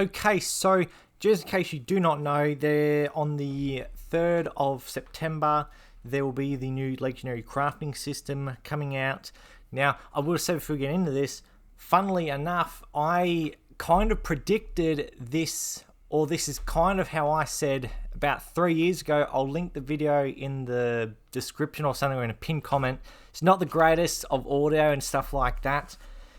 Okay, so just in case you do not know, there on the 3rd of September, there will be the new Legendary Crafting System coming out. Now, I will say before we get into this, funnily enough, I kind of predicted this, or this is kind of how I said about 3 years ago. I'll link the video in the description or something, or in a pinned comment. It's not the greatest of audio and stuff like that,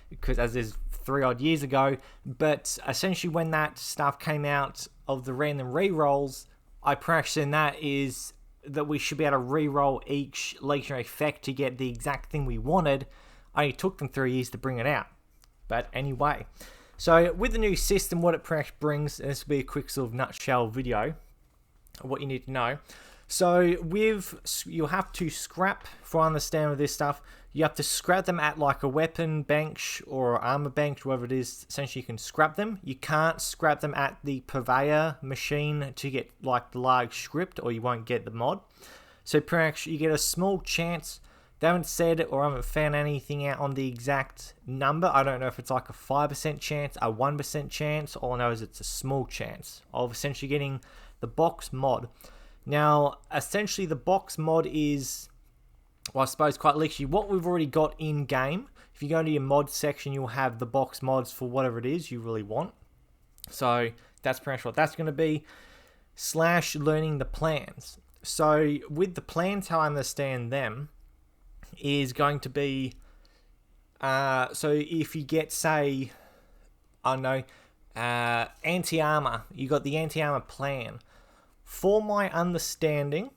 because as there's 3 odd years ago, but essentially when that stuff came out of the random rerolls, I prediction that is that we should be able to reroll each legendary effect to get the exact thing we wanted. Only took them 3 years to bring it out. But anyway, so with the new system, what it pretty much brings, and this will be a quick sort of nutshell video of what you need to know. So you'll have to scrap, for understanding of this stuff, you have to scrap them at like a weapon bench or armor bench, whatever it is. Essentially, you can scrap them. You can't scrap them at the purveyor machine to get like the large script, or you won't get the mod. So pretty much you get a small chance. They haven't said or haven't found anything out on the exact number. I don't know if it's like a 5% chance, a 1% chance. All I know is it's a small chance of essentially getting the box mod. Now, essentially the box mod is, well, I suppose quite literally what we've already got in game. If you go to your mod section, you'll have the box mods for whatever it is you really want. So that's pretty much what that's going to be. / learning the plans. So with the plans, how I understand them is going to be, so if you get, say, I don't know, anti-armor, you got the anti-armor plan. For my understanding,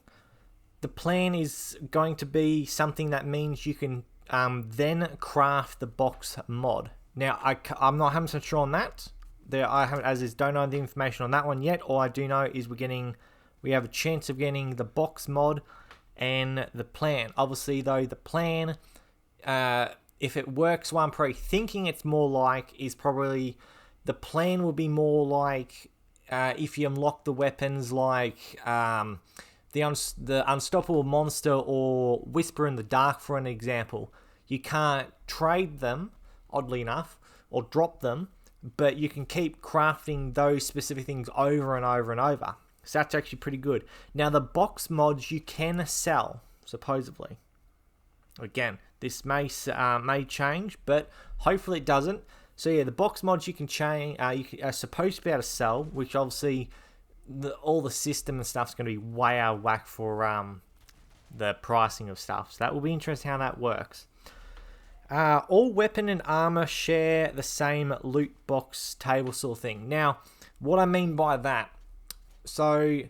the plan is going to be something that means you can then craft the box mod. Now, I'm not 100% sure on that. Don't know the information on that one yet. All I do know is we have a chance of getting the box mod and the plan. Obviously, though, the plan, if it works, what I'm probably thinking it's more like is probably the plan will be more like if you unlock the weapons like the Unstoppable Monster or Whisper in the Dark, for an example. You can't trade them, oddly enough, or drop them, but you can keep crafting those specific things over and over and over. So that's actually pretty good. Now, the box mods you can sell, supposedly. Again, this may change, but hopefully it doesn't. So yeah, the box mods you can change. You are supposed to be able to sell, which obviously all the system and stuff's going to be way out of whack for the pricing of stuff. So that will be interesting how that works. All weapon and armor share the same loot box table sort of thing. Now, what I mean by that, so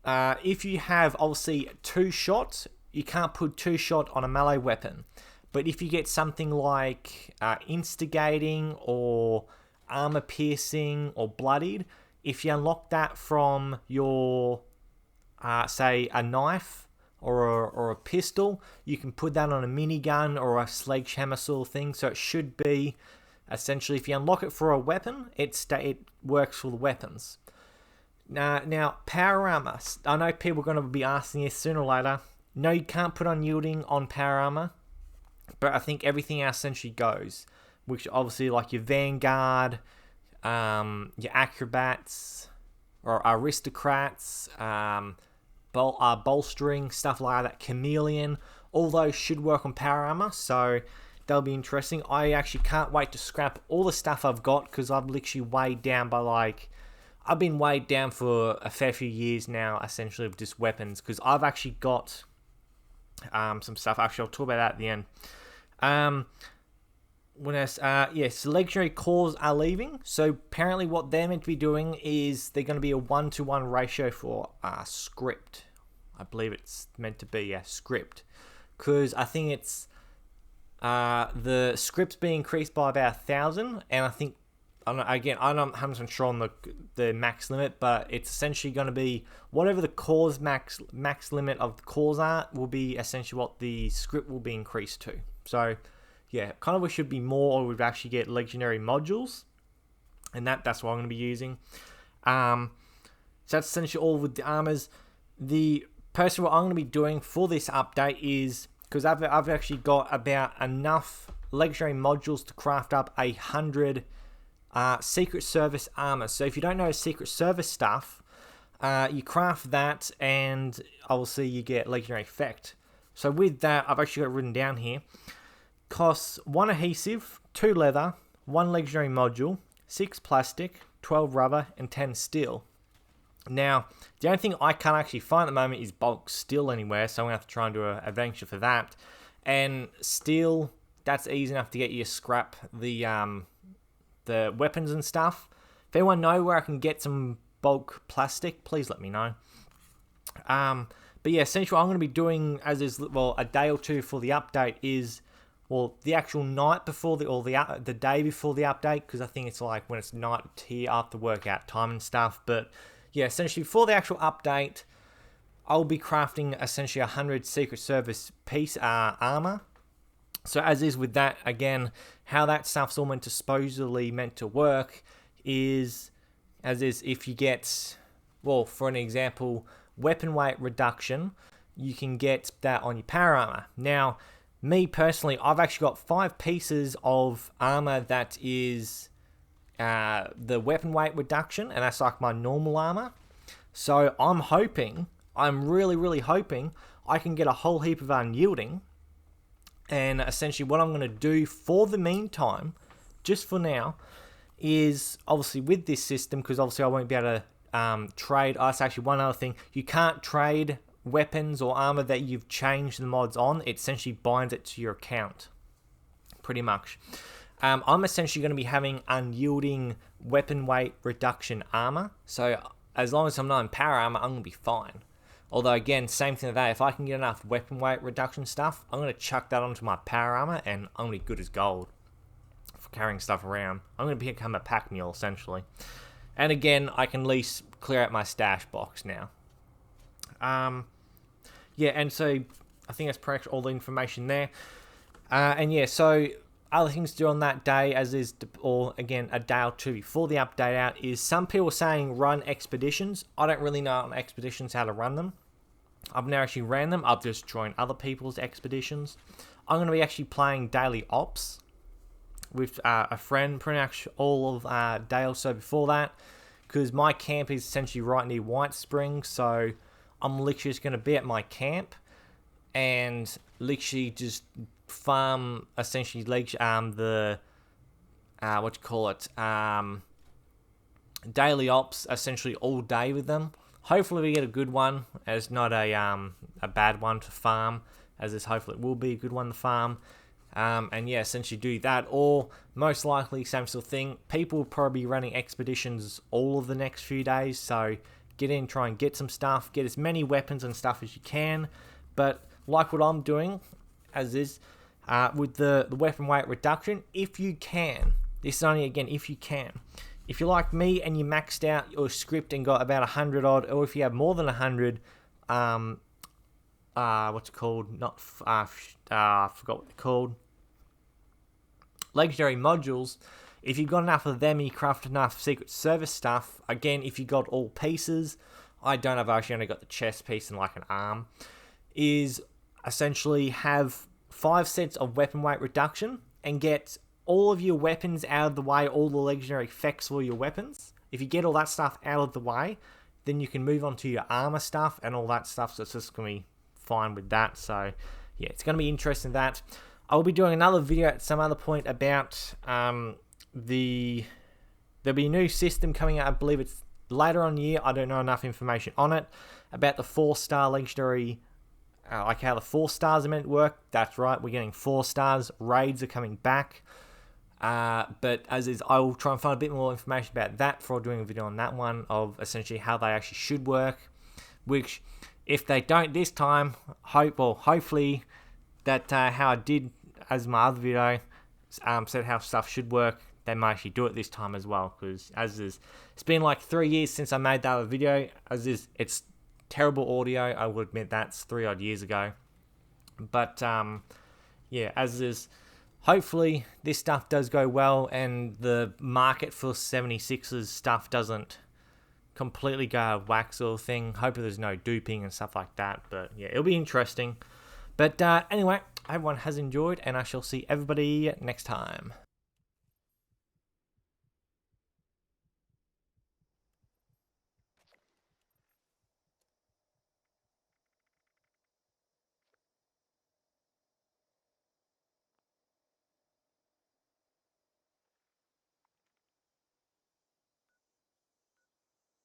if you have obviously 2 shots, you can't put 2 shot on a melee weapon. But if you get something like instigating or armor piercing or bloodied, if you unlock that from your, say, a knife or a pistol, you can put that on a minigun or a sledgehammer sort of thing. So it should be, essentially, if you unlock it for a weapon, it works for the weapons. Now, power armor. I know people are going to be asking this sooner or later. No, you can't put unyielding on power armor, but I think everything else essentially goes, which obviously like your Vanguard, your Acrobats, or Aristocrats, bolstering, stuff like that, Chameleon, all those should work on power armor, so that'll be interesting. I actually can't wait to scrap all the stuff I've got, because I've literally weighed down by I've been weighed down for a fair few years now, essentially, of just weapons, because I've actually got some stuff. Actually, I'll talk about that at the end. Yes, legendary cores are leaving. So apparently what they're meant to be doing is they're going to be a 1-to-1 ratio for script. I believe it's meant to be a script. Because I think it's the script's being increased by about 1,000, and I think, I'm not 100% sure on the max limit, but it's essentially going to be whatever the cores max limit of the cores are will be essentially what the script will be increased to. So yeah, kind of we should be more, or we'd actually get legendary modules, and that's what I'm going to be using. So that's essentially all with the armors. The what I'm going to be doing for this update is, because I've actually got about enough legendary modules to craft up 100 Secret Service armor. So if you don't know Secret Service stuff, you craft that and obviously you get legendary effect. So with that, I've actually got it written down here. Costs 1 adhesive, 2 leather, 1 legendary module, 6 plastic, 12 rubber, and 10 steel. Now, the only thing I can't actually find at the moment is bulk steel anywhere, so I'm going to have to try and do an adventure for that. And steel, that's easy enough to get you to scrap the weapons and stuff. If anyone know where I can get some bulk plastic, please let me know. But yeah, essentially what I'm going to be doing as is, well, a day or two for the update is, well, the actual night before the day before the update, because I think it's like when it's night here after workout time and stuff. But yeah, essentially for the actual update, I'll be crafting essentially 100 Secret Service piece armor. So as is with that, again, how that stuff's all supposedly meant to work is, as is if you get, well, for an example, weapon weight reduction, you can get that on your power armor. Now, me personally, I've actually got 5 pieces of armor that is the weapon weight reduction, and that's like my normal armor. So I'm really hoping I can get a whole heap of unyielding. And essentially what I'm going to do for the meantime, just for now, is obviously with this system, because obviously I won't be able to trade. That's actually one other thing. You can't trade weapons or armor that you've changed the mods on. It essentially binds it to your account, pretty much. I'm essentially going to be having unyielding weapon weight reduction armor. So as long as I'm not in power armor, I'm going to be fine. Although again, same thing with that. If I can get enough weapon weight reduction stuff, I'm going to chuck that onto my power armor and I'm going to be good as gold for carrying stuff around. I'm going to become a pack mule essentially. And again, I can at least clear out my stash box now. Yeah, and so I think that's pretty much all the information there. And yeah, so other things to do on that day, as is, or again, a day or two before the update out, is some people saying run expeditions. I don't really know on expeditions how to run them. I've never actually ran them. I've just joined other people's expeditions. I'm going to be actually playing daily ops with a friend pretty much all of day or so before that, because my camp is essentially right near White Springs, so I'm literally just going to be at my camp and literally just farm essentially the daily ops essentially all day with them. Hopefully we get a good one, as not a bad one to farm, as this hopefully it will be a good one to farm. And yeah, essentially do that, or most likely same sort of thing. People will probably be running expeditions all of the next few days, so get in, try and get some stuff, get as many weapons and stuff as you can. But like what I'm doing, as is, with the weapon weight reduction, if you can, this is only again if you can. If you're like me and you maxed out your script and got about 100 odd, or if you have more than 100, what's it called? I forgot what they're called. Legendary modules. If you've got enough of them, you craft enough Secret Service stuff. Again, if you got all pieces, I don't have. I've actually only got the chest piece and like an arm. Is essentially have 5 sets of weapon weight reduction and get all of your weapons out of the way, all the legendary effects for your weapons. If you get all that stuff out of the way, then you can move on to your armor stuff and all that stuff, so it's just going to be fine with that. So yeah, it's going to be interesting that. I'll be doing another video at some other point about there'll be a new system coming out. I believe it's later on in the year. I don't know enough information on it, about the 4-star legendary, like how the 4 stars are meant to work. That's right, we're getting 4 stars. Raids are coming back. But as is, I will try and find a bit more information about that before doing a video on that one, of essentially how they actually should work. Which, if they don't this time, hopefully that how I did as my other video said how stuff should work, they might actually do it this time as well. Because as is, it's been like 3 years since I made that other video. As is, it's terrible audio. I will admit that's 3 odd years ago. But yeah, as is. Hopefully this stuff does go well and the market for 76ers stuff doesn't completely go out of whack sort of thing. Hopefully there's no duping and stuff like that. But yeah, it'll be interesting. But anyway, I hope everyone has enjoyed and I shall see everybody next time.